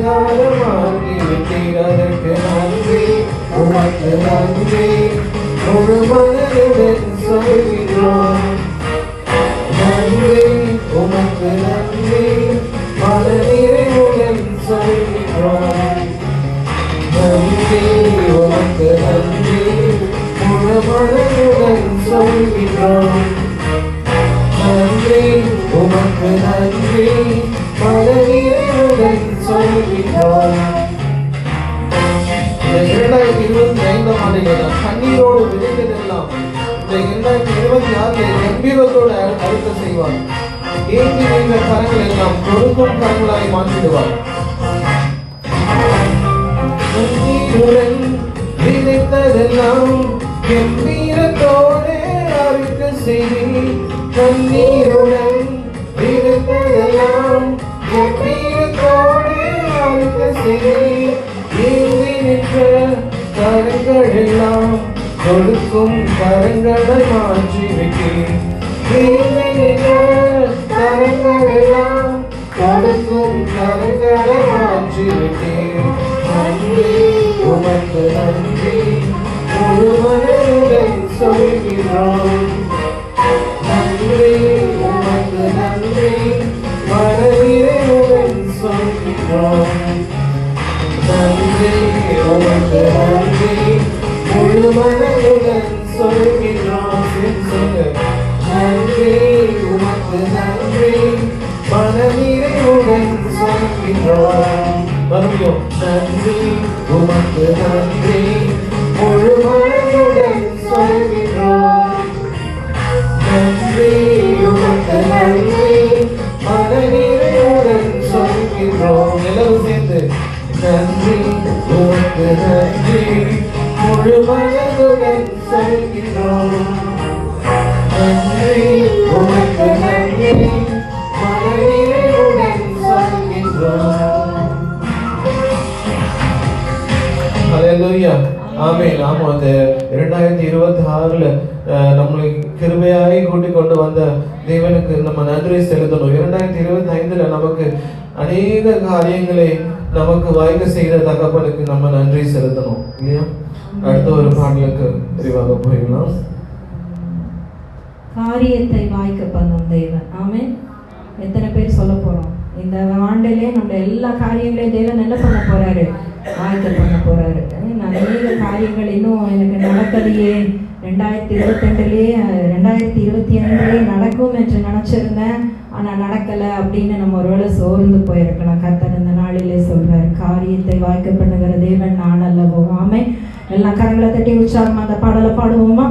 அலங்காரமாக்கி விட்டீர், அதற்கு நன்றி, உமக்கு நன்றி, முழு மனதுடன் சொல்கிறோம். நன்றி, உமக்கு நன்றி, மன நிறைவுடன் சொல்கிறோம். நன்றி, உமக்கு நன்றி, முழு மனதுடன் சொல்கிறோம். நன்றி, உமக்கு நன்றி, மன நிறைவுடன் சொல்கிறோம். 2025 ஆண்டிலே கண்ணீரோடு விதைத்ததெல்லாம் இந்த 2026 கம்பீரத்தோடு அறுக்க செய்வார். ஏங்கி நின்ற கரங்கள் எல்லாம் கொடுக்கும் கரங்களாய் மாற்றிடுவார். கண்ணீருடன் விதைத்ததெல்லாம் கம்பீரத்தோடு அறுக்க செய்வீர். கண்ணீருடன் விதைத்ததெல்லாம் கம்பீரத்தோடு அறுக்க செய்வீர். ஏங்கி நின்ற கரங்கள் எல்லாம் கொடுக்கும் கரங்களை மாற்றி வைக்கிறேன். ஏங்கி நின்ற கரங்கள் எல்லாம் கொடுக்கும் கரங்களை மாற்றி வைக்கிறேன். நன்றி, உமக்கு நன்றி, முழு மனதுடன் சொல்கிறோம். நன்றி, உமக்கு நன்றி, மன நிறைவுடன் சொல்கிறோம். நன்றி, உமக்கு நன்றி, முழு மனதுடன் சொல்கிறோம். நன்றி, உமக்கு நன்றி, மன நிறைவுடன் சொல்கிறோம். மறுபடியும் நன்றி, உமக்கு நன்றி, முழு மனதுடன் சொல்கிறோம். நன்றி, உமக்கு நன்றி, மன நிறைவுடன் சொல்கிறோம். எல்லாரும் சேர்ந்து நன்றி, உமக்கு நன்றி, முழு மனதுடன் சொல்கிறோம். நன்றி, உமக்கு நன்றி, மன நிறைவுடன் சொல்கிறோம். ஹல்லேலூயா, ஆமென். ஆமா, அந்த 2026 நம்மளை கிருபையாய் கூட்டிக் கொண்டு வந்த தேவனுக்கு நம்ம நன்றி செலுத்தணும். 2025 நமக்கு அநேக காரியங்களை நமக்கு வாய்க்க செய்த தகப்பனுக்கு நம்ம நன்றி செலுத்தணும் இல்லையா? அடுத்த ஒரு பாடலுக்கு விரிவாக போயிடலாம். காரியத்தை வாய்க்க பண்ணும் தேவன். ஆமென். எத்தனை பேர் சொல்ல போறோம்? இந்த ஆண்டிலே நம்ம எல்லா காரியங்களையும் தேவன் என்ன பண்ண போறாரு? வாய்க்க பண்ண போறாரு. அநேக காரியங்கள் இன்னும் எனக்கு நடக்கலையே, 2022 2025 நடக்கும் என்று நினைச்சிருந்தேன், ஆனா நடக்கல அப்படின்னு நம்ம ஒருவேளை சோர்ந்து போயிருக்கலாம். கர்த்தர் இந்த நாளிலே சொல்றாரு, காரியத்தை வாய்க்க பண்ணுகிற தேவன் நான் அல்லவோ. ஆமென். எல்லா கரங்களை தட்டி உற்சாகமா அந்த பாடலை பாடுவோமா?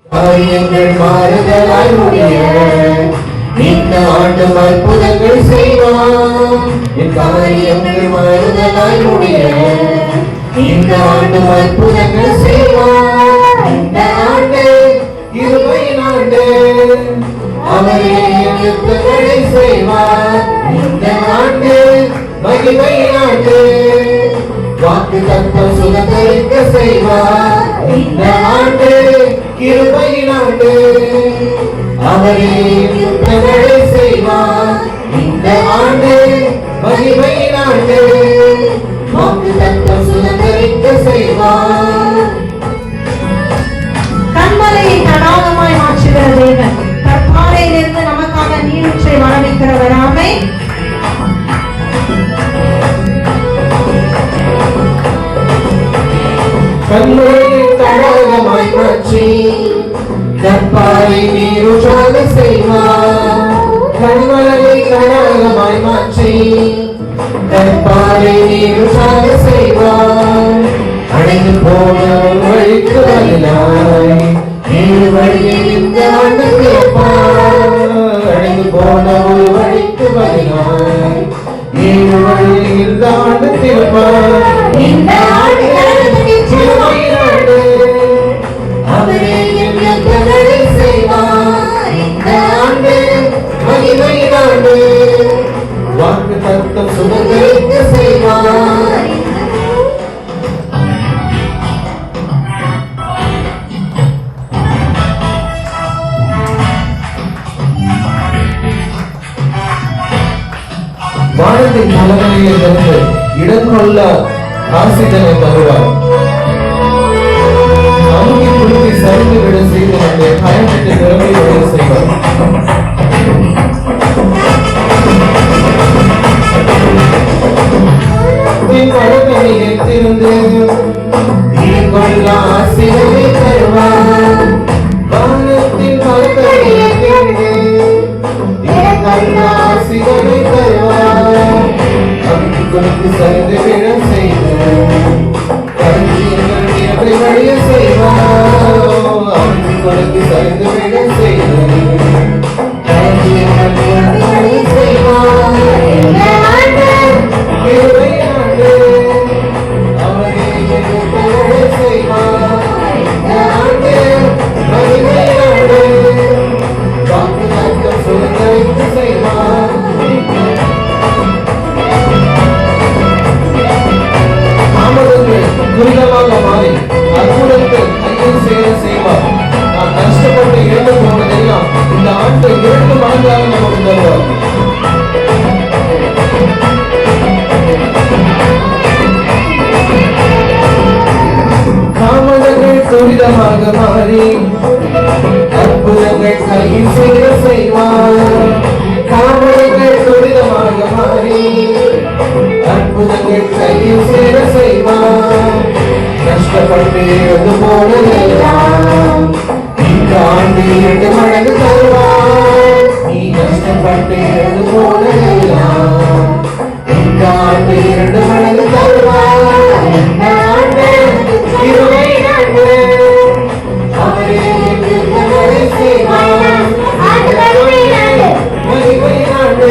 காரியங்கள் மாறுதலாய் முடிய இந்த ஆண்டு அற்புதங்கள் செய்வான். என் காரியங்கள் மாறுதலாய் முடிய இந்த ஆண்டு அற்புதங்கள் செய்வான். இந்த ஆண்டு கிருபையின் ஆண்டு, அவரே யுத்தங்களை செய்வார். இந்த ஆண்டு மகிமையின் ஆண்டு, வாக்கு தத்தம் சுதந்திரிக்க செய்வார். இந்த ஆண்டு கிருபையின் ஆண்டு, அவரே யுத்தங்களை செய்வார். இந்த ஆண்டு மகிமையின் ஆண்டு, வாக்கு தத்தம் சுதந்திரிக்க செய்வார். கண்மலையை தடாகமாய் மாற்றுகிற தேவன், கற்பாறையிலிருந்து நமக்காக நீரூற்றை வரவைக்கிறவர். ஆமென். கண்மலையை தடாகமாய் மாற்றி கற்பாறை நீரூற்றை மகிமையாக செய்வார். கண்மலையை கனகமாய் மாற்றி கற்பாறை நீருற்றாக செய்வார். அடைந்து போன ஒரு வழிக்கு பதிலாய் ஏழு வழியை இந்த ஆண்டு கேட்பார். அடைந்து போன ஒரு வழிக்கு பதிலாய் ஏழு வழியை இந்த ஆண்டு கேட்பார். இந்த ஆண்டு சிறுமையாண்டு அவரே எங்களை செய்வார். இந்த ஆண்டு மகிமையாண்டு வாக்கு தத்தம் சுதந்திரிக்க செய்வார். வானத்தின் தலைமையில் இருந்து இடம் கொள்ள ஆசிதனை தருவார். அமுகி குளித்து சரிந்து விட செய்து நம்முடைய பயணத்தை திறமை விட செய்வார். எத்திருந்து இடம் கொள்ள ஆசிதனை தருவார். வானத்தின் தலைமையில் இருந்து இடம் கொள்ள ஆசிதனை தருவார். அமுகி குளித்து சரிந்து விட செய்து வழிய செய்வார். அமுகி குளித்து சரிந்து விட செய்து செய்வார். இந்த ஆண்டு கிருபையாண்டு அவரே எங்களை செய்வார். இந்த ஆண்டு மகிமையாண்டு வாக்கு தத்தம் சுதந்திரிக்க செய்வார். தாமதங்கள் துரிதமாக மாறி அற்புதங்கள் கையில் சேர செய்வார். நாம் கஷ்டப்பட்டு இழந்து போனதெல்லாம் இந்த ஆண்டு 2 மடங்காக நமக்கு தருவார். தாமதங்கள் துரிதமாக மாறி அற்புதங்கள் கையில் சேர செய்வார். தாமதங்கள் துரிதமாக மாறி அற்புதங்கள் கையில் சேர செய்வார். கஷ்டப்பட்டு இருந்து போனதெல்லாம் இந்த ஆண்டு 2 மடங்கு தருவார். நீ கஷ்டப்பட்டு இருந்து போனதெல்லாம் இந்த ஆண்டு 2 மடங்கு தருவார். இந்த ஆண்டு கிருபையாண்டு அவரே எங்களை செய்வார். மகிமையாண்டு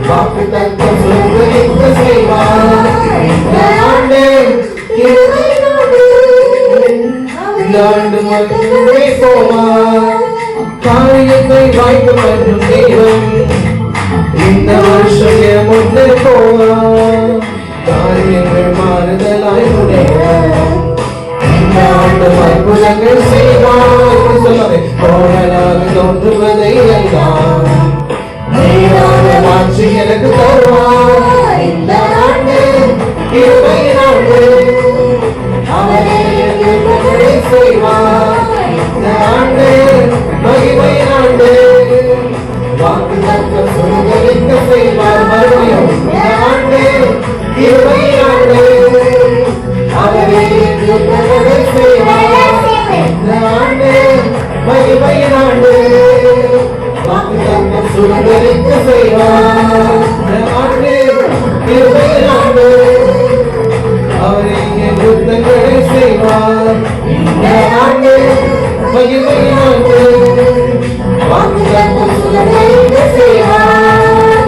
வாக்கு தத்தம் சுதந்திரிக்க செய்வார். இந்த ஆண்டு இந்த ஆண்டு மட்டுமே போவார். காரியத்தை வாய்ப்பு மற்றும் தெய்வம் இந்த வருஷம் என் முன்னே போவார். காரியங்கள் மாறுதலாய் முடிவார். இந்த ஆண்டு அற்புதங்கள் செய்வார். சொல்லவே கோணலாக தோன்றுவதை எல்லாம் நேராக மாற்றி எனக்கு தருவார். இந்த ஆண்டு கிருபையாண்டு அவரே எங்களை செய்வார். இந்த ஆண்டு மகிமையாண்டு வாக்கு தத்தம் சுதந்திரிக்க செய்வார். மறுபடியும் இந்த ஆண்டு கிருபையாண்டு அவரே எங்களை செய்வார். இந்த ஆண்டு மகிமையாண்டு வாக்கு தத்தம் சுதந்திரிக்க செய்வார். இந்த ஆண்டு கிருபையாண்டு அவரே யுத்தங்களை செய்வார். இந்த ஆண்டு மகிமையாண்டு வாக்கு தத்தம் சுதந்திரிக்க செய்வார்.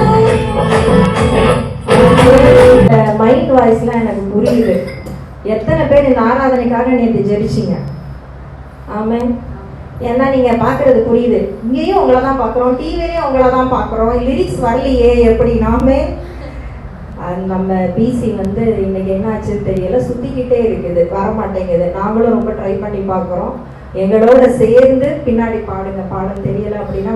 மைண்ட் வாய்ஸ்லாம் எனக்கு புரியுது. எத்தனை பேர் இந்த ஆராதனைக்காக நேற்று ஜெபிச்சிங்க? ஆமென். ஏன்னா நீங்க பாக்குறது புரியுது. இங்கேயும் உங்களை தான் பாக்குறோம், டிவிலையும் உங்களை தான் பாக்குறோம். லிரிக்ஸ் வரலையே எப்படி? நாமே நம்ம பிசி வந்து இன்னைக்கு என்ன ஆச்சுன்னு தெரியல, சுத்திக்கிட்டே இருக்குது, வர மாட்டேங்குது. நாங்களும் ரொம்ப ட்ரை பண்ணி பாக்குறோம். எங்களோட சேர்ந்து பின்னாடி பாடுங்க. பாட தெரியல அப்படின்னா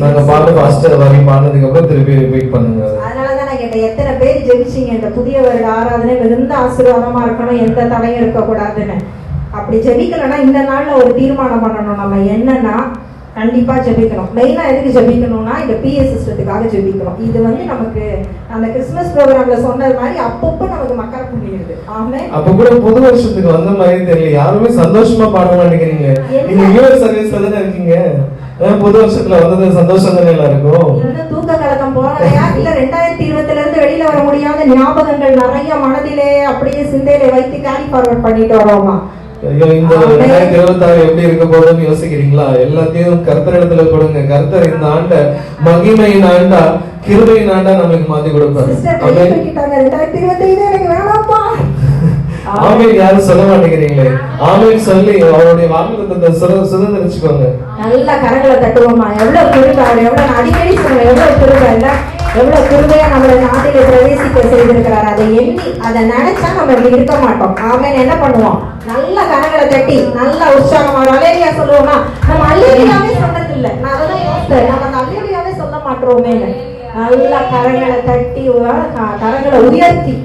நாங்க பாடு பாஸ்டர் வரி பாடுனதுக்கு அப்புறம் திருப்பி ரிப்பீட் பண்ணுங்க. அதனாலதான் நான் கேட்டேன், எத்தனை பேர் ஜெபிச்சீங்க இந்த புதிய வருட ஆராதனை மிகுந்த ஆசீர்வாதமா இருக்கணும், எந்த தடையும் இருக்கக்கூடாதுன்னு. அப்படி ஜெபிக்கலன்னா இந்த நாள்ல ஒரு தீர்மானம் பண்ணணும். நம்ம என்னன்னா கண்டிப்பா ஜெபிக்கணும். மெயினா எதுக்கு ஜெபிக்கணும்னா இந்த பிஎஸ் சிஸ்டத்துக்காக ஜெபிக்கணும். இது வந்து நமக்கு அந்த கிறிஸ்மஸ் ப்ரோக்ராம்ல சொன்னது மாதிரி அப்பப்போ நமக்கு மக்கர பண்ணிடுது. ஆமே. அப்ப கூட புது வருஷத்துக்கு வந்த மாதிரி தெரியல, யாருமே சந்தோஷமா பாட மாட்டேங்கிறீங்க. நீங்க யூஎஸ் சர்வீஸ்ல தானே இருக்கீங்க. புது வருஷத்துல வந்தது சந்தோஷம் தானே எல்லாருக்கும். இன்னும் தூக்க கலக்கம் போகலையா? இல்ல 2020 இருந்து வெளியில வர முடியாத ஞாபகங்கள் நிறைய மனதிலே அப்படியே சிந்தையில வைத்து கேரி ஃபார்வர்ட் பண்ணிட்டு வரோமா? ஐயோ, இந்த 2026 எப்படி இருக்க போகுதுன்னு யோசிக்கிறீங்களா? எல்லாத்தையும் கர்த்தரிடத்துல கொடுங்க. கர்த்தர் இந்த ஆண்ட மகிமையின் ஆண்டா, கிருபையின் ஆண்டா நம்மளுக்கு மாத்தி கொடுப்பாரு. சிஸ்டர் கையை தூக்கிட்டாங்க, 2025 எனக்கு வேணாம்ப்பா. ஆமென். யாரும் சொல்ல மாட்டேங்கிறீங்களே. ஆமென் சொல்லி அவருடைய வாக்குத்தத்தத்தை சுதந்திரிச்சுக்கோங்க. நல்ல கரங்களை தட்டுவோமா? எவ்வளவு கிருபை, எவ்வளவு அடிக்கடி சொல்லுவேன், எவ்வளவு கிருபை இல்ல, எவ்வளவு கிருபையா நம்மளை நாட்டிலே பிரவேசிக்க செய்திருக்கிறார். அதை எண்ணி அதை நினைச்சா நம்ம இப்படி இருக்க மாட்டோம். ஆமென். என்ன பண்ணுவோம்? நல்ல கரங்களை தட்டி நல்ல உற்சாகமா அலேலியா சொல்லுவோமா? நம்ம அலேலியாவே சொன்னது இல்ல. நான் அதெல்லாம் யோசித்தேன், நம்ம அந்த அலேலியாவே சொல்ல மாட்டோமே. நல்ல கரங்களை தட்டி கரங்களை உயர்த்தி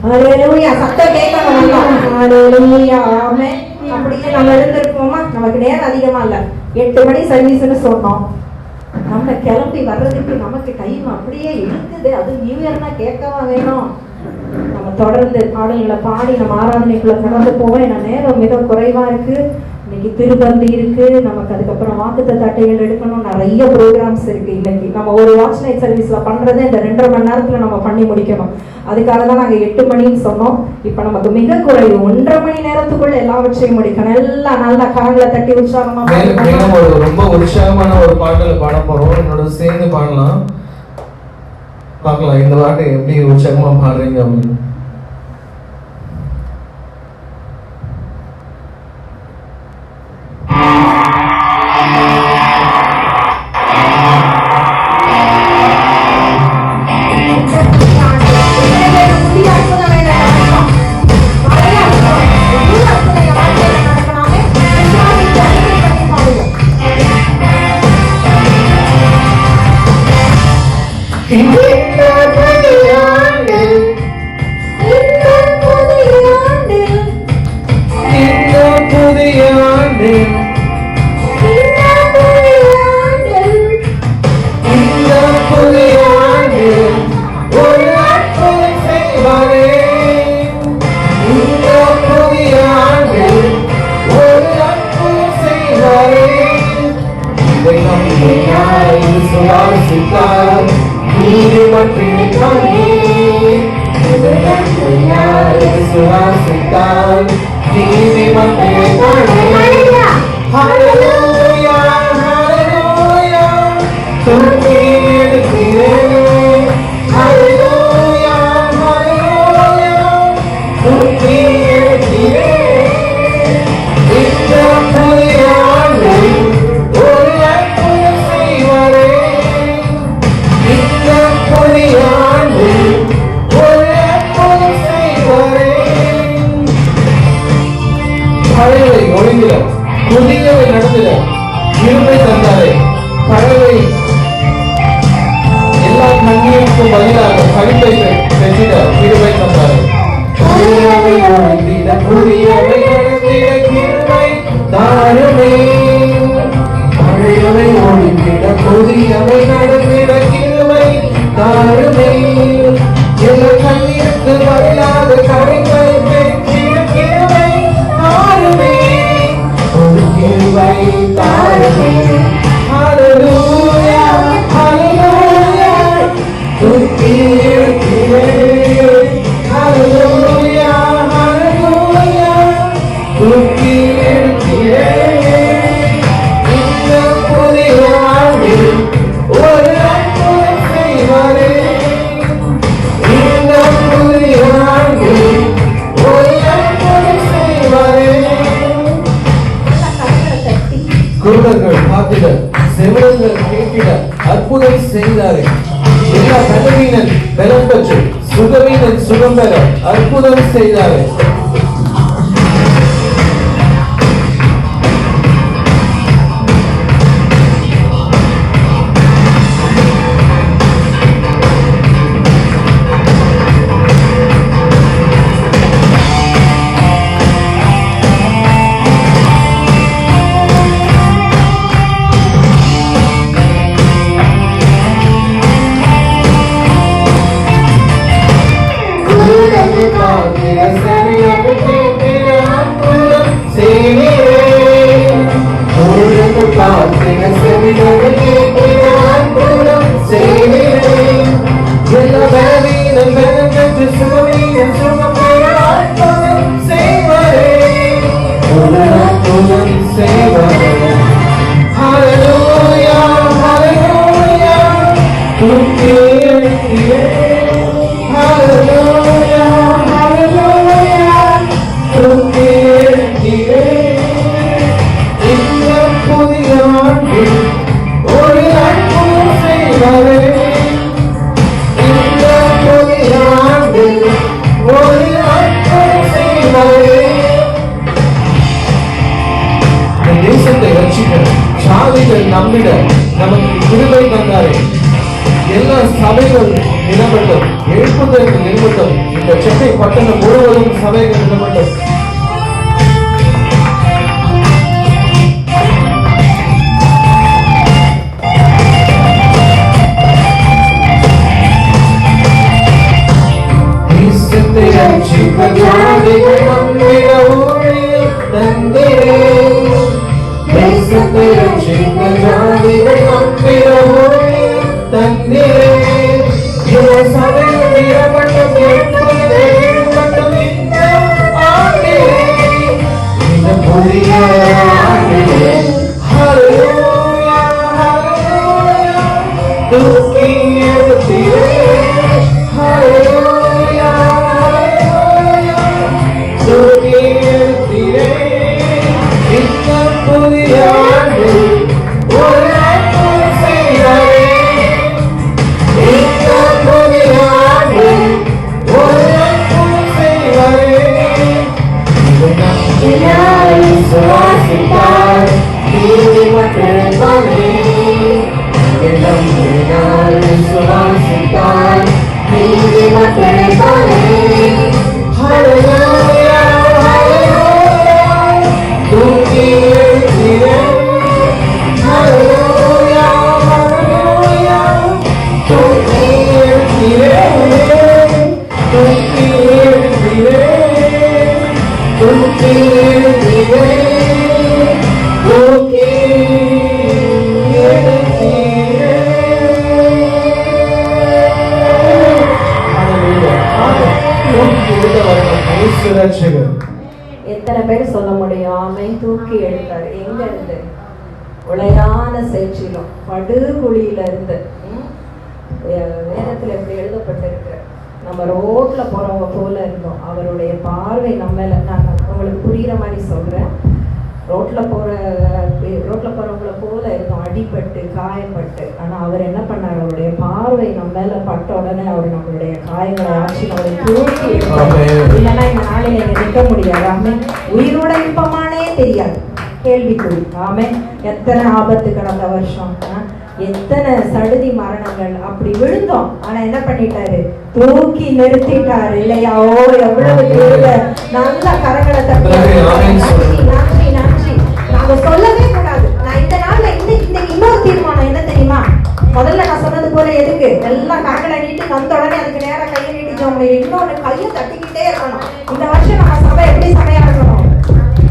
ஹல்லேலூயா சத்தம் கேட்கணும். ஹல்லேலூயா ஆமென். அப்படியே நம்ம எழுந்திருப்போமா? நமக்கு நேரம் அதிகமா இல்ல, 8 மணி சர்வீஸ்னு சொன்னோம். நம்ம கிளம்பி வர்றதுக்கு நமக்கு டைம் அப்படியே இருக்குது. அது நியூ இயர்னா கேட்கவா வேணும்? நம்ம தொடர்ந்து பாடல்களை பாடி நம்ம ஆராதனைக்குள்ள கடந்து போவோம். ஏன்னா நேரம் மிக குறைவா இருக்கு. இன்னைக்கு திருப்பந்தி இருக்கு, நமக்கு அதுக்கப்புறம் வாக்குத்தத்த அட்டைகள் எடுக்கணும், நிறைய ப்ரோக்ராம்ஸ் இருக்கு. இன்னைக்கு நம்ம ஒரு வாட்ச் நைட் சர்வீஸ்ல பண்றதை இந்த 2.5 மணி நேரத்துல நம்ம பண்ணி முடிக்கணும். அதுக்காக தான் நாங்க 8 மணின்னு சொன்னோம். இப்ப நமக்கு மிக குறைவு, 1.5 மணி நேரத்துக்குள்ள எல்லாவற்றையும் முடிக்கணும். எல்லாம் நல்ல கரங்களை தட்டி உற்சாகமா ரொம்ப உற்சாகமான ஒரு பாடலை பாட போறோம். என்னோட சேர்ந்து பாடலாம். பார்க்கலாம் இந்த பாட்டை எப்படி உற்சாகமா பாடுறீங்க அப்படின்னு. புதியவை நடந்திட கிருபை தந்தாரே. பறவை எல்லா கண்ணீருக்கும் பதிலாக கவிதை பெற்றிட கிருபை தந்தாரே. புதியவை நடந்திட புதியவை நடந்திட கிருபை தாருமே. பழையவை ஒழிந்திட புதியவை நடந்திட கிருபை தாருமே. எல்லா கண்ணீருக்கு பதிலாக கவிதை பெற்றிட கிருபை தாருமே. Hallelujah, hallelujah, hallelujah, hallelujah, இந்த புதிய ஆண்டில் ஒரு அற்புதம் செய்வாரே. இந்த புதிய ஆண்டில் ஒரு அற்புதம் செய்வாரே. குருடர்கள் பார்த்திட, செவிடர்கள் கேட்டிட அற்புதம் செய்தாரே. எல்லா பலவீனன் பலம் பெற்று, சுகவீனன் சுகம் பெற அற்புதம் செய்தாரே. Hallelujah. நமக்கு கிருபை தந்தாரே. எல்லா சபைகள் நிலவட்டும், எழுப்புதல் நிலவட்டும், இந்த சென்னை பட்டணம் முழுவதும் சபைகள் நிலவட்டும். எத்தனை பேர் சொல்ல முடியும்? ஆமை தூக்கி எடுத்தார். எங்க இருந்து? உளையான சேற்றிலும் படுகுழியில இருந்து. வேதத்துல எப்படி எழுதப்பட்டிருக்கு? நம்ம ரோட்ல போறவங்க போல இருந்தோம். அவருடைய பார்வை நம்ம மேல, நான் உங்களுக்கு புரியுற மாதிரி சொல்றேன். ரோட்ல போறவங்கள போல இருந்தோம், அடிபட்டு காயப்பட்டு. ஆனா அவர் என்ன பண்ணார்? அவருடைய பார்வை நம்ம மேல பட்ட உடனே அவர் நம்மளுடைய காயங்களை ஆட்சி அவரை தூக்கி எடுத்தார். இல்லைன்னா இந்த நாளில் நீங்க நிற்க முடியாது. ஆமே. உயிரோட இருப்பமானே தெரியாது, கேள்விக்குறி. ஆமே. எத்தனை ஆபத்து கடந்த வருஷம், எத்தனை சடுதி மரணங்கள். அப்படி விழுந்தோம், ஆனா என்ன பண்ணிட்டாரு? தூக்கி நிறுத்திட்டாரு இல்லையா? ஓ, எவ்வளவு நல்ல கரங்களை தட்டி நன்றி நன்றி. நாங்க சொல்லவே கூடாது. நான் இந்த நாள்ல இன்னைக்கு இன்னொரு தீர்மானம் என்ன தெரியுமா? முதல்ல நான் சொன்னது போல எதுக்கு எல்லாம் கரங்களை நீட்டி வந்த உடனே அதுக்கு நேரம் கையை நீட்டிச்சோம். இன்னொன்னு கையை தட்டிக்கிட்டே இருக்கணும். இந்த வருஷம் நம்ம சபை எப்படி சபையா இருக்கணும்?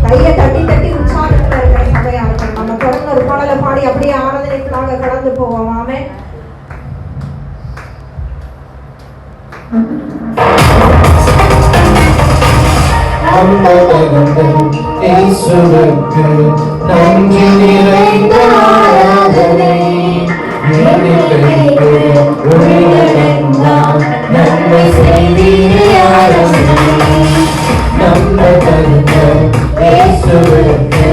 கையை தட்டி தட்டி உற்சாகத்துல இருக்கிற சபையா இருக்கணும். நம்ம தொடர்ந்து ஒரு பாடலை பாடி அப்படியே ஆராதனைக்கு நாங்க கடந்து போவோம். ஆமே. நன்றி நிறைந்த ஆராதனை நன்மை செய்தீரே ஆராதனை. நம்ம தந்தம் இயேசுவுக்கு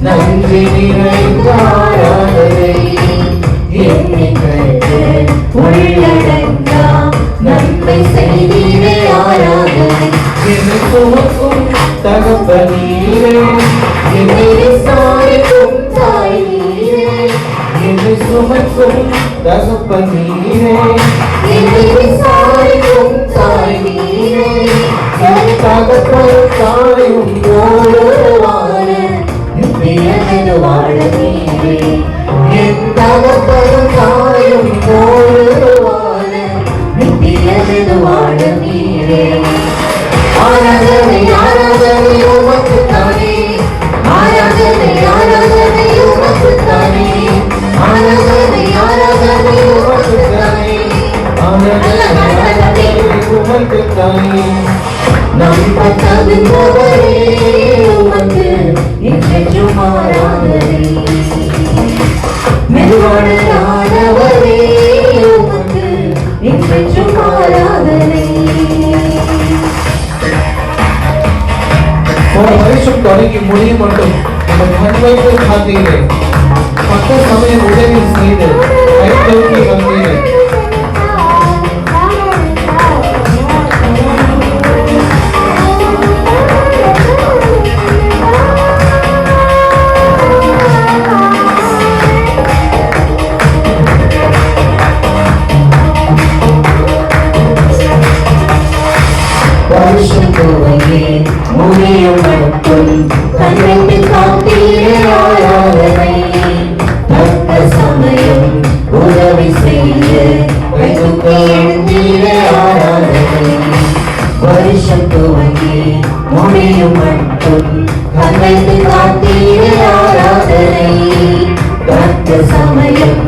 நன்றி நிறைந்த ஆராதனை. எண்ணிக்கைக்கு உள்ளடங்கா நன்மை செய்தீரே ஆராதனை. என்னை சுமக்கும் தகப்பனீரே, என்னை விசாரிக்கும் தாயே, என்னை சுமக்கும் தகப்பனீரே, என்னை விசாரிக்கும் தாயே, என் தகப்பன் தாயும் போடுவான நித்தியமெது வாழ நீரே, என் தகப்பன் தாயும் போடுவான நித்தியமெது வாழ நீரே. ஆராதனை ஆராதனை உமக்குத்தானே, ஆராதனை ஆராதனை உமக்குத்தானே, ஆராதனை ஆராதனை உமக்குத்தானே, ஆராதனை உமக்குத்தானே. நம்பத்தகுந்தவரே உமக்கு என்றென்றும் ஆராதனை. மெதுவானவரே உமக்கு என்றென்றும் ஆராதனை. போன வருஷம் தொடங்கி முடியும் மட்டும் நம்ம கண்வைத்து காத்தீங்க, பக்க சமயம் உதவி செய்து கைத்தூக்கி வந்தீங்க. முடியும் மட்டும் கண்ணிட்டு காத்தீரே ஆராதனை. தக்க சமயம் உதவி செய்து கைதுக்கு எழுந்தீரே ஆராதனை. வருஷம் துவங்கி முடியும் மட்டும் கண்ணிட்டு காத்தீரே ஆராதனை. தக்க சமயம்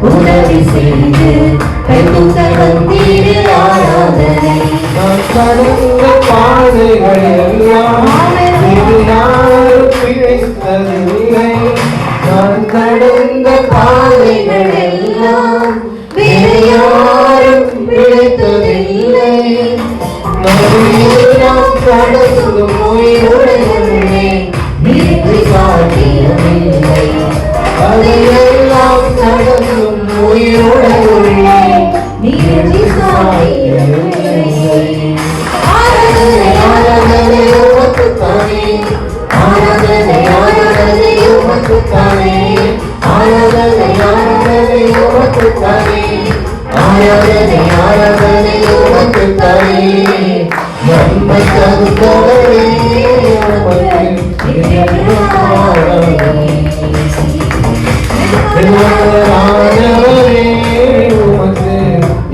உதவி செய்து கைதுக்க வந்தீரே ஆராதனை. நான் கடந்த பாதைகள் எல்லாம் இது யாரும் பிழைத்ததில்லை. நான் கடந்த பாதைகள் எல்லாம் வேறு யாரும் பிழைத்ததில்லை. நான் கடந்தும் உயிருடனே நீதி சாத்தியமில்லை. அதையெல்லாம் கடந்தும் உயிருடனே நீதி சாத்தியமில்லை. ஆராதனை ஆராதனை உமக்குத்தானே. ஆராதனை ஆராதனை உமக்குத்தானே. ஆராதனை ஆராதனை உமக்குத்தானே. ஆராதனை ஆராதனை உமக்குத்தானே. நன்மை தருபவரே உமக்கு என்றென்றும் ஆராதனை. ஆண்டவரே உமக்கு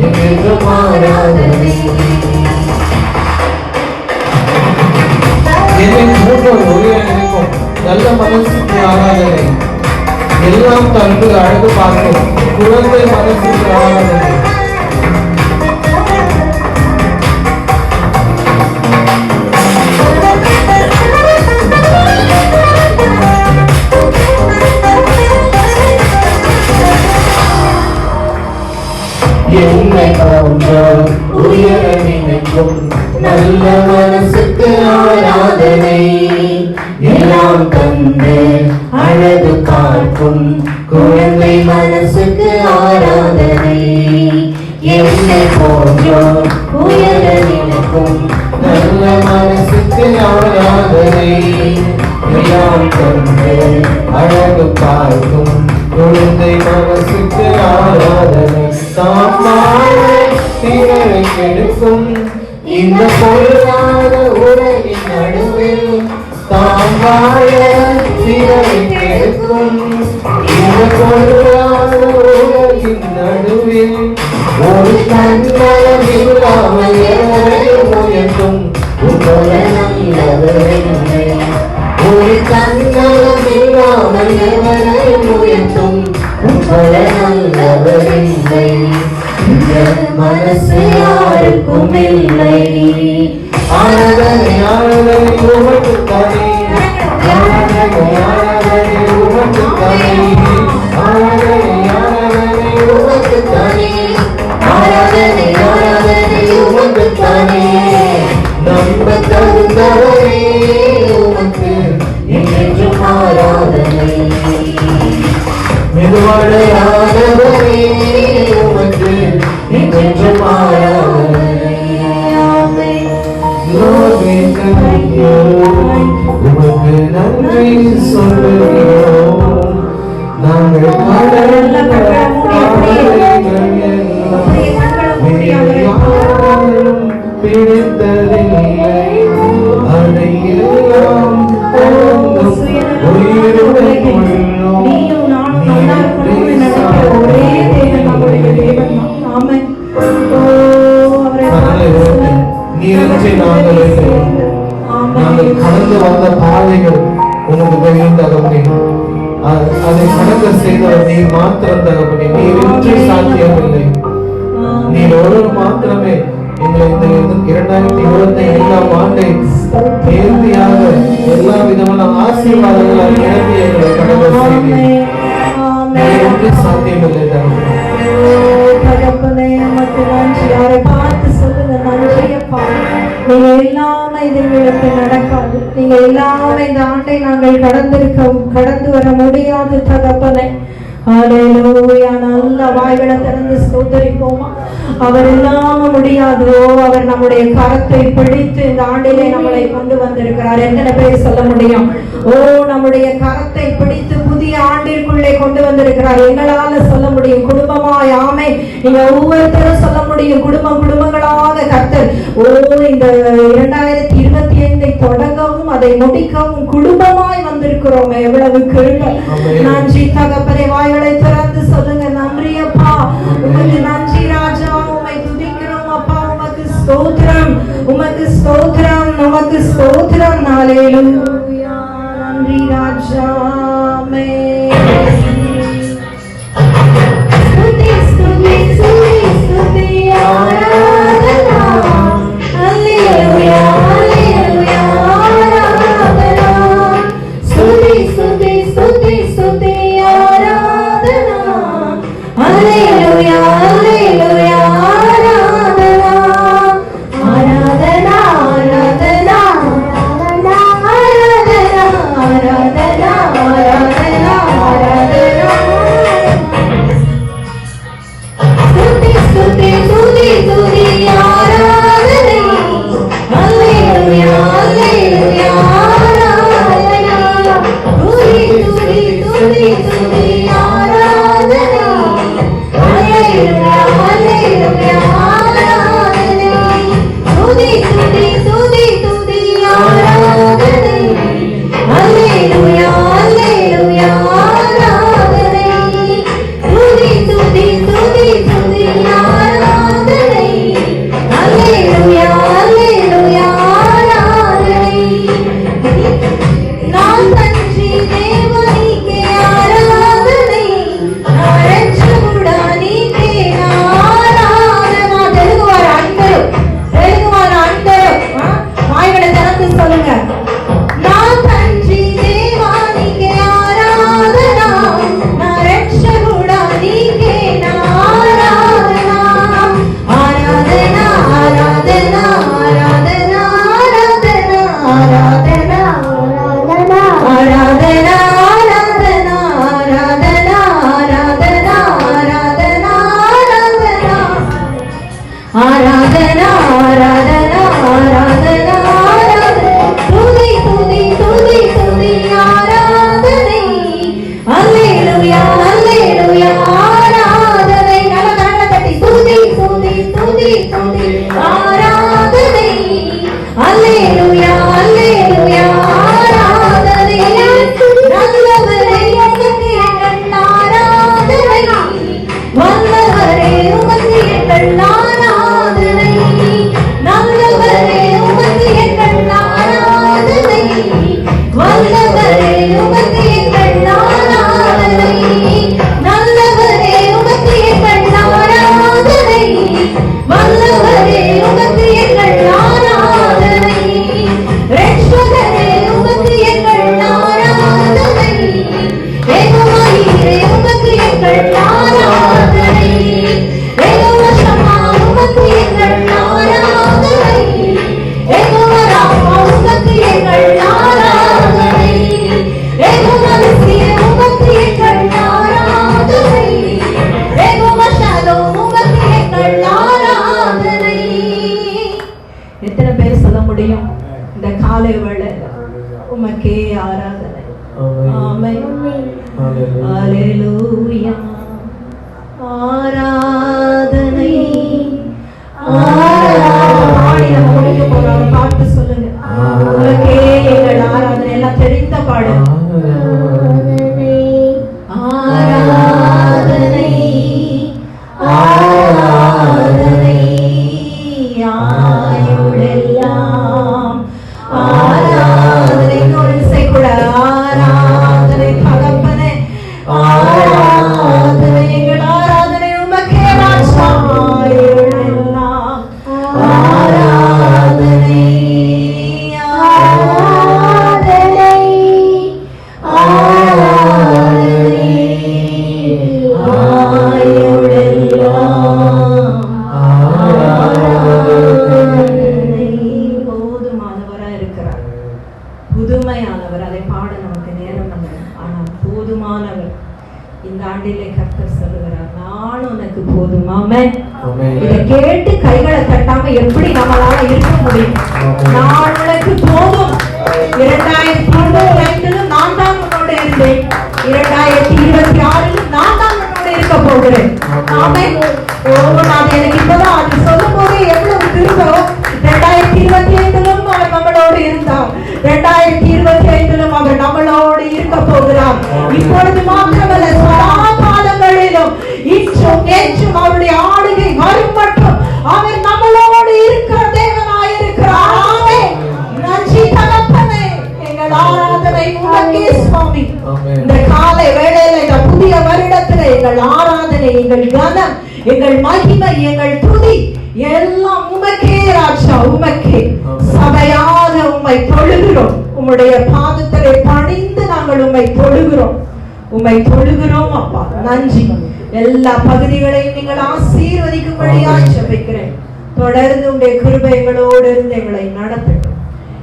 என்றென்றும் ஆராதனை. என்னை மூன்று ஒளியாக இருக்கும் நல்ல மனசுக்கு ஆராதனை. எல்லாம் தந்து அழகு பார்க்கும் குழந்தை மனசுக்கு ஆராதனை. என்னை போன்ற உயர நினைக்கும் நல்ல மனசுக்கு ஆராதனை. எல்லாம் தந்து அழகு பார்க்கும் குழந்தை மனசுக்கு ஆராதனை. என்னை போன்றோர் உயர நினைக்கும் நல்ல மனசுக்கு ஆராதனை. எல்லாம் தந்து அழகு பார்க்கும் குழந்தை மனசுக்கு ஆராதனை. தீரை கெடுக்கும் இந்த பொருளாத உலகின் நடுவில் தாம் வாழ தீரை கெடுக்கும் இந்த பொருளாத உலகின் நடுவில் ஒரு தன்னலம் இல்லாமல் எவரையும் உயர்த்தும் நல்லவரில்லை. ஒரு தன்னலம் இல்லாமல் எவரையும் உயர்த்தும் உப்பல நல்லவரில்லை. இந்த மனசு யாருக்கும் இல்லை. ஆராதனை ஆராதனை உமக்குத்தானே. ஆராதனை ஆராதனை உமக்குத்தானே. ஆராதனை ஆராதனை உமக்குத்தானே. ஆராதனை ஆராதனை உமக்குத்தானே. நம்ப தகுந்தவரே உமக்கு என்றென்றும் ஆராதனை. மெதுவாடையானவரே உமக்கு என்றென்றும் ஆராதனை. உமக்கு நன்றி சொல்லுகிறோம். நாங்கள் கடந்த பாதைகள் எல்லாம் வேறு யாரும் பிடித்ததில்லை. அதை எல்லாம் தாங்கும் உயிருடன் கொள்ளும் நீயும் நானும் நல்லா இருக்கணும்னு நினைக்கிற ஒரே தேவன் நம்முடைய தேவன் தான். ஆமென். ஓ, அவரை பார்த்து நீரன்றி நாங்கள் இல்லை. நாங்கள் கடந்து வந்த பாதைகள் உனக்கு தெரியும் தகவனே. அதை கடக்க செய்தவர் நீர் மாத்திரம் தகவனே. நீர் இன்றி சாத்தியமில்லை. நீர் ஒரு மாத்திரமே எங்களை இந்த 2025 ஆண்டை நேர்த்தியாக எல்லா விதமான ஆசீர்வாதங்களால் நிரப்பி எங்களை கடக்க செய்தீர். நீர் இன்றி சாத்தியமில்லை தகவனே. தகப்பனே, உமக்கு நன்றி. அவரை பார்த்து சொல்லுங்க, நன்றி அப்பா. நீங்க இல்லாம இது எங்களுக்கு நடக்காது. நீங்க இல்லாம இந்த ஆண்டை நாங்கள் கடந்து வர முடியாது தகப்பனே. ஹல்லேலூயா. நல்ல வாய்களை திறந்து ஸ்தோத்திரிப்போமா. அவர் இல்லாம முடியாதோ. அவர் நம்முடைய கரத்தை பிடித்து இந்த ஆண்டிலே நம்மளை கொண்டு வந்திருக்கிறார். எத்தனை பேர் சொல்ல முடியும்? ஓ, நம்முடைய கரத்தை பிடித்து புதிய ஆண்டிற்குள்ளே கொண்டு வந்திருக்கிறார். எங்களால சொல்ல முடியும். குடும்பமாய் ஆமே. நீங்க ஒவ்வொருத்தரும் சொல்ல முடியும். குடும்பங்களாக கர்த்தர் ஓ இந்த 2025 தொடங்கவும் அதை முடிக்கவும் குடும்பமாய் வந்திருக்கிறோம். எவ்வளவு கிருபை. நன்றி தகப்பனே. வாய்களை திறந்து சொல்லுங்க. நன்றி அப்பா, உமக்கு நன்றி ராஜா, உம்மை துதிக்கிறோம் அப்பா. உமக்கு ஸ்தோத்திரம், உமக்கு ஸ்தோத்திரம், உமக்கு ஸ்தோத்திரம். ஹல்லேலூயா. நன்றி ராஜா. ஆமென். ஸ்துதி ஸ்துதி ஸ்துதி ஸ்துதி ஆராதனா. ஹல்லேலூயா ஹல்லேலூயா ஆராதனா. ஸ்துதி ஸ்துதி ஸ்துதி ஸ்துதி ஆராதனா. ஹல்லேலூயா ஹல்லேலூயா ஆராதனா. ஆராதனா ஆராதனா ஆராதனா ஆராதனா ஆராதனா ஆராதனா. ஸ்துதி ஸ்துதி ஸ்துதி ஸ்துதி ஆராதனை. ஹல்லேலூயா ஹல்லேலூயா ஆராதனா. ஸ்துதி ஸ்துதி ஸ்துதி ஸ்துதி ஆராதனை. ஹல்லேலூயா ஹல்லேலூயா ஆராதனை. ஸ்துதி ஸ்துதி ஸ்துதி ஸ்துதி ஆராதனை. ஹல்லேலூயா ஹல்லேலூயா ஆராதனை. ஸ்துதி ஸ்துதி ஸ்துதி ஸ்துதி ஆராதனை. ஹல்லேலூயா ஹல்லேலூயா ஆராதனை. நான் தன்றி தேவனிக்கே ஆராதனை. రక్షకుడానికే ఆరాధన. తెలుగువారు అందరూ వాయిగడ తెరందు சொல்லுங்க. నా తండ్రి దేవానికే ఆరాధన. నా రక్షకుడానికే ఆరాధన. ఆరాధన ఆరాధన ఆరాధన ఆరాధన ఆరాధన ఆరాధన ఆరాధన ఆరాధన ఆరాధన ఆరాధన ఆరాధన ఆరాధన ఆరాధన ఆరాధన ఆరాధన. స్తుతి స్తుతి స్తుతి స్తుతి ఆరాధனை. హల్లెలూయా హల్లెలూయా ఆరాధனை. நல்ல கரங்களை தட்டி స్తుதி స్తుதி స్తుதி స్తుதி ஆராதனை. ஹல்லேலூயா ஹல்லேலூயா ஆராதனை. நல்லவரே உமக்கு எங்கள் ஆராதனை. வல்லவரே உமக்கு எங்கள் ஆராதனை. நல்லவரே உமக்கு எங்கள் ஆராதனை. வல்லவரே உமக்கு எங்கள் ஆராதனை. நல்லவரே உமக்கு எங்கள் ஆராதனை. வல்லவரே உமக்கு எங்கள் ஆராதனை. ரட்சகரே உமக்கு எங்கள் ஆராதனை. ஏகோவாயிரே உமக்கு எங்கள் ஆராதனை. ஏகோவா ஷம்மா உமக்கு எங்கள் ஆராதனை. ஏகோவா ராமா உமக்கு எங்கள் ஆராதனை. ஏகோவா நிசியே உமக்கு எங்கள் ஆராதனை. ஏகோவா ஷாலோம் உமக்கு எங்கள் ஆராதனை. எத்தனை பேர் சொல்ல முடியும் இந்த காலை வேளை உமக்கே ஆராதனை. ஆமென். ஹல்லேலூயா. ஆராதனை பாடி நம்ம முடிக்க போறோம். பாட்டு சொல்லுங்க. உமக்கே எங்கள் ஆராதனை. எல்லாம் தெரிந்த பாடு. ஆராதனை ஆராதனை ஆயுளெல்லாம் ஆராதனை. இன்னொரு இசை கூட. ஆராதனை தகப்பனே. ஆராதனை எங்கள் ஆராதனை உமக்கே ராஜா. ஆயுளெல்லாம் ஆராதனை ஆராதனை ஆராதனை ஆயுளெல்லாம் ஆராதனை. போதுமானவரா இருக்கிறார், புதுமையானவர். அதை பாட நமக்கு நேரம் அல்ல, ஆனால் போதுமானவர். இந்த ஆண்டிலே கர்த்தர் சொல்லுகிறார், நான் உனக்கு போதும். ஆமென். இதை கேட்டு கைகளை தட்டாம எப்படி நம்மளால இருக்க முடியும்? நான் உனக்கு போதும். 2025 நான் தான் உன்னோட இருந்தேன். 2026 நான் தான் உன்னோட இருக்க போகிறேன். ஆமென். ஓ, நான் எனக்கு இப்பதான் அது சொல்லும் போது எவ்வளவு திரும்ப 2026 2025 அவர் நம்மளோடு இருந்தார். 2025 அவர் நம்மளோடு இருக்க போகிறார். இப்பொழுது மாத்திரமல்ல, சதா காலங்களிலும் இன்றும் நேற்றும் அவருடைய ஆளுகை வரும் மட்டும் அவர் நம்மளோடு இருக்கிற தேவனாயிருக்கிறார். ஆமென். நன்றி தகப்பனே. எங்கள் ஆராதனை உமக்கே சுவாமி. இந்த காலை வேளையில, இந்த புதிய வருடத்துல எங்கள் ஆராதனை, எங்கள் கனம், எங்கள் மகிமை, எங்கள் துதி எல்லாம் உமக்கே ராஜா, உமக்கே. சபையாக உம்மை தொழுகிறோம். உம்முடைய பாதத்திலே பணிந்து நாங்கள் உம்மை தொழுகிறோம். உம்மை தொழுகிறோம் அப்பா. நன்றி. எல்லா பகுதிகளையும் நீங்கள் ஆசீர்வதிக்கும்படியாய் ஜெபிக்கிறேன். தொடர்ந்து உம்முடைய கிருபை எங்களோடு இருந்து எங்களை நடத்தட்டும்.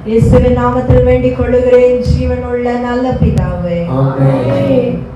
இயேசுவின் நாமத்தில் வேண்டிக் கொள்கிறேன், ஜீவனுள்ள நல்ல பிதாவே. ஆமென். ஆமென்.